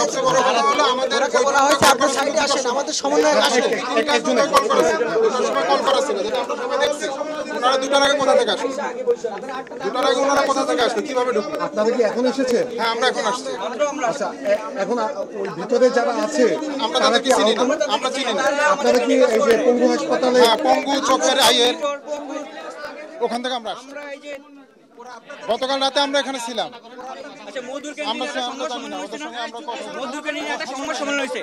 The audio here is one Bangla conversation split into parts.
সবচেয়ে বড় কথা হলো আমাদের বলা হয়েছে আপনার সাইডে আসেন, আমাদের সমন্বয়ক আসেন। একজনের কল করা ছিল, ওটার সময় কল করা ছিল, যেটা আমরা সবাই দেখছি। ওনারা 2টার আগে কোথা থেকে আসলো? 2টার আগে ওনারা কোথা থেকে আসলো, কিভাবে ঢুকলো? আপনারা কি এখন এসেছেন? হ্যাঁ, আমরা এখন আসছি। আচ্ছা, এখন ওই ভিতরে যারা আছে আমরা তারা তাদেরকে কি চিনি না, আহত? আমরা চিনি না। আপনারা কি এই যে পঙ্গু হাসপাতালে? হ্যাঁ, পঙ্গু চকের আইয়ের ওখান থেকে আমরা আসছি। গতকাল রাতে আমরা এখানে ছিলাম। আচ্ছা, মধুর ক্যান্টিনে একটা সংবাদ সম্মেলন হয়েছে না? মধুর ক্যান্টিনে একটা সংবাদ সম্মেলন হয়েছে।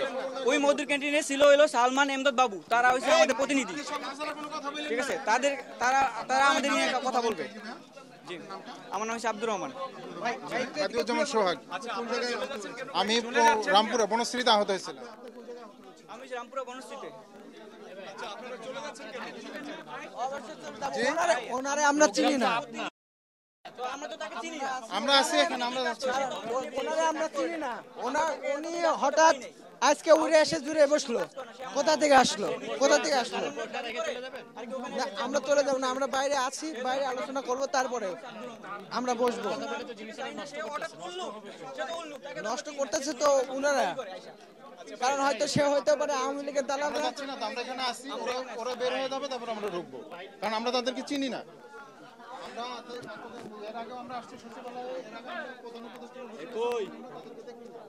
ওই মধুর ক্যান্টিনে ছিল হলো সালমান এমদাদ বাবু, তারা হচ্ছে আমাদের প্রতিনিধি। ঠিক আছে, তারা আমাদের নিয়ে একটা কথা বলবে। জি, আমার নাম হচ্ছে আব্দুর রহমান। জামান সোহাগ। আমি রামপুরে বনশ্রীতে আহত হয়েছিলাম। আমি রামপুরা বনশ্রীতে। ওনারে আমরা চিনি না, আমরা আছি এখানে, আমরা যাচ্ছি। ওনারে আমরা চিনি না। উনি হঠাৎ আজকে উড়ে এসে জুড়ে বসলো। কোথা থেকে আসলো? না, আমরা চলে যাবো না, আমরা বাইরে আছি, বাইরে আলোচনা করব, তারপরে আমরা বসবো। নষ্ট করতেছে তো উনারা, কারণ হয়তো সে হইতে পারে আওয়ামী লীগের দালাল। যাচ্ছি না তো, আমরা এখানে আসি, ওরা বের হয়ে যাবে, তারপর আমরা ঢুকবো, কারণ আমরা তাদেরকে চিনি না। এর আগে আমরা আসছি সচিবালয়ে, এর আগে আমরা প্রধান উপদেষ্টা।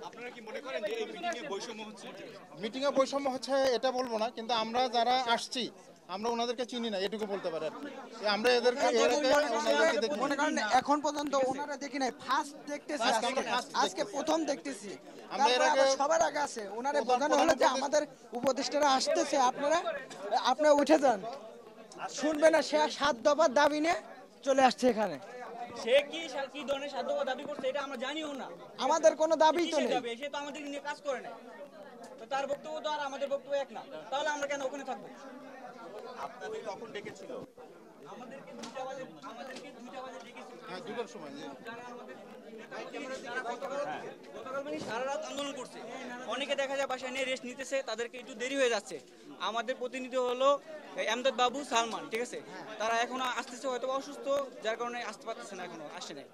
আপনারা কি মনে করেন যে এই মিটিংয়ে বৈষম্য হচ্ছে? মিটিংয়ে বৈষম্য হচ্ছে এটা বলবো না, কিন্তু আমরা যারা আসছি আমরা ওনাদেরকে চিনি না, এটুকু বলতে পারি আর কি। আমরা এদেরকে দেখি। মনে করেন এখন পর্যন্ত ওনারা দেখি নাই, ফার্স্ট দেখতেছি, আজকে প্রথম দেখতেছি। আমরা এর আগে সবার আগে আছে, ওনারে বোঝানো হলো যে আমাদের উপদেষ্টারা আসতেছে, আপনারা উঠে যান। শুনবে না, সে 7 দফার দাবি নিয়ে চলে আসছে এখানে। সে কি ধরনের সাধ্য দাবি করছে এটা আমরা জানিও না। আমাদের কোনো দাবি তো নেই। সে তো আমাদের নিয়ে কাজ করে না, তো তার বক্তব্য তো আর আমাদের বক্তব্য এক না। তাহলে আমরা কেন ওখানে থাকবো? আপনাদের কখন ডেকেছিল? আমাদেরকে 2টা বাজে ডেকেছিল। হ্যাঁ, 2টার সময়। গতকাল মানে সারা রাত আন্দোলন করছে। অনেকে দেখা যায় বাসায় নিয়ে রেস্ট নিতেছে, তাদেরকে একটু দেরি হয়ে যাচ্ছে। আমাদের প্রতিনিধি হলো এমদাদ বাবু, সালমান, ঠিক আছে? তারা এখনো আসতেছে, হয়তো অসুস্থ, যার কারণে আসতে পারতেছে না, এখনো আসে নাই।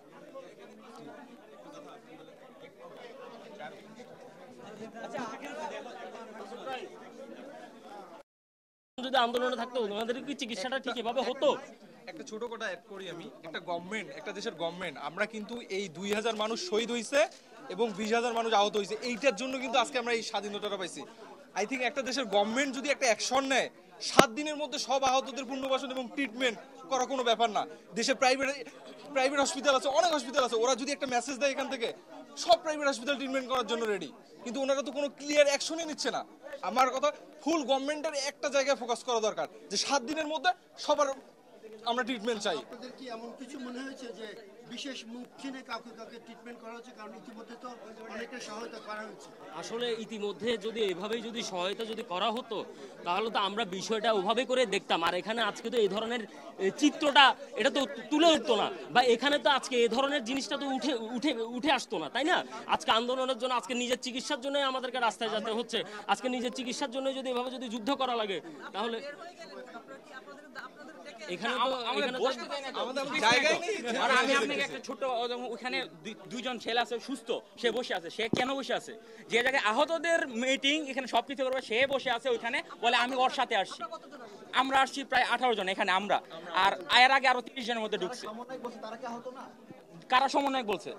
যদি আন্দোলনে থাকতো ওনাদের কি চিকিৎসাটা ঠিক এভাবে হতো? একটা ছোট কথা অ্যাড করি আমি, একটা দেশের গভর্নমেন্ট, আমরা কিন্তু এই 2000 মানুষ শহীদ হয়েছে এবং 20,000 মানুষ আহত হয়েছে, এইটার জন্য কিন্তু আজকে আমরা এই স্বাধীনতাটা পাইছি। আই থিঙ্ক একটা দেশের গভর্নমেন্ট যদি একটা অ্যাকশন নেয়, 7 দিনের মধ্যে সব আহতদের পুনর্বাসন এবং ট্রিটমেন্ট করা কোনো ব্যাপার না। দেশে প্রাইভেট হসপিটাল আছে, অনেক হসপিটাল আছে, ওরা যদি একটা মেসেজ দেয় এখান থেকে, সব প্রাইভেট হসপিটাল ট্রিটমেন্ট করার জন্য রেডি, কিন্তু ওনারা তো কোনো ক্লিয়ার অ্যাকশনই নিচ্ছে না। আমার কথা, ফুল গভর্নমেন্টের একটা জায়গায় ফোকাস করা দরকার, যে 7 দিনের মধ্যে সবার আমরা ট্রিটমেন্ট চাই। আপনাদের কি এমন কিছু মনে হয়েছে যে বিশেষ মুখ চিনে কাউকে ট্রিটমেন্ট করা হচ্ছে? কারণ ইতিমধ্যে তো অনেকের সহায়তা করা হয়েছে। আসলে ইতিমধ্যে যদি এভাবেই যদি সহায়তা যদি করা হতো, তাহলে তো আমরা বিষয়টা ওভাবে করে দেখতাম। আর এখানে আজকে তো এই ধরনের চিত্রটা এটা তো তুলে উঠতো না, বা এখানে তো আজকে এই ধরনের জিনিসটা তো উঠে আসতো না, তাই না? আজকে আন্দোলনের জন্য, আজকে নিজের চিকিৎসার জন্য আমাদেরকে রাস্তায় যেতে হচ্ছে। আজকে নিজের চিকিৎসার জন্য যদি এভাবে যদি যুদ্ধ করা লাগে, তাহলে এখানে আমি আপনাকে একটা ছোট, ওখানে 2জন ছেলে আছে সুস্থ, সে বসে আছে। সে কেন বসে আছে? যে জায়গায় আহতদের মিটিং, এখানে সবকিছু করবে, সে বসে আছে ওইখানে, বলে আমি ওর সাথে আসছি। আমরা আসছি প্রায় 18 জন এখানে, আমরা আর এর আগে আরো 30 জনের মধ্যে ঢুকছে। কারা সমন্বয়ক বলছে?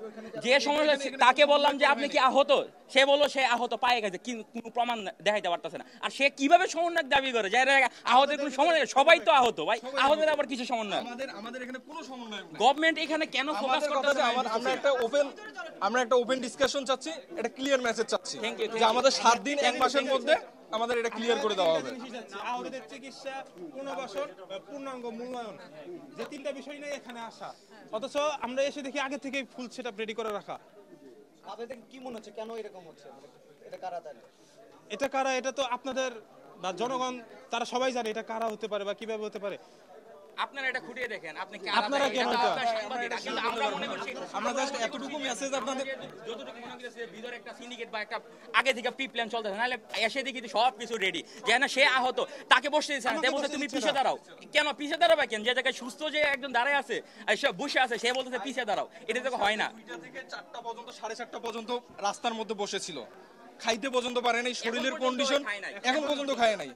যে সমন্বয়ক তাকে বললাম যে আপনি কি আহত? সে বললো সে আহত পায়ে গেছে, কোনো প্রমাণ দেখাইতে পারতেছে না। আর সে কিভাবে সমন্বয়ক দাবি করে? যারা আহতের কোনো সমন্বয়, সবাই তো আহত ভাই, আহতের আবার কিছু সমন্বয়? আমাদের এখানে কোনো সমন্বয় নেই। গভর্নমেন্ট এখানে কেন ফোকাস করতেছে? আমরা একটা ওপেন ডিসকাশন চাচ্ছি, একটা ক্লিয়ার মেসেজ চাচ্ছি যে আমাদের 7 দিন 1 মাসের মধ্যে আমাদের এটা ক্লিয়ার করে দেওয়া হবে। আহতদের চিকিৎসা, পুনর্বাসন, পূর্ণাঙ্গ মূল্যায়ন, যে 3টা বিষয় নিয়ে এখানে আসা, অথচ আমরা এসে দেখি আগে থেকে ফুল সেটআপ রেডি করে রাখা। আপনাদের কি মনে হচ্ছে কেন এরকম হচ্ছে? এটা কারা তাহলে? এটা কারা? এটা তো আপনাদের বা জনগণ, তারা সবাই জানে এটা কারা হতে পারে বা কিভাবে হতে পারে। আপনারা এটা খুঁটিয়ে দেখেন, আপনারা কেন এটা? আমরা জাস্ট এতটুকু মেসেজ আপনাদের, যতটুকু মনে করেছে ভিতরে একটা সিন্ডিকেট বা একটা আগে থেকে প্রি প্ল্যান চলতেছে, নাহলে এসে দেখি সব কিছু রেডি। যেন সে আহত, তাকে বসতে দিচ্ছে না, বলছে তুমি পিছিয়ে দাঁড়াও। কেন পিছিয়ে দাঁড়াবে? কেন যে জায়গায় সুস্থ যে একজন দাঁড়ায় আছে, সে বসে আছে, সে বলতেছে পিছিয়ে দাঁড়াও। এটা তো হয় না। 2টা থেকে 4টা পর্যন্ত, 4:30 পর্যন্ত রাস্তার মধ্যে বসেছিল। খাইতে পর্যন্ত পারে নাই, শরীরের কন্ডিশন খায় নাই। এখন পর্যন্ত খায় নাই।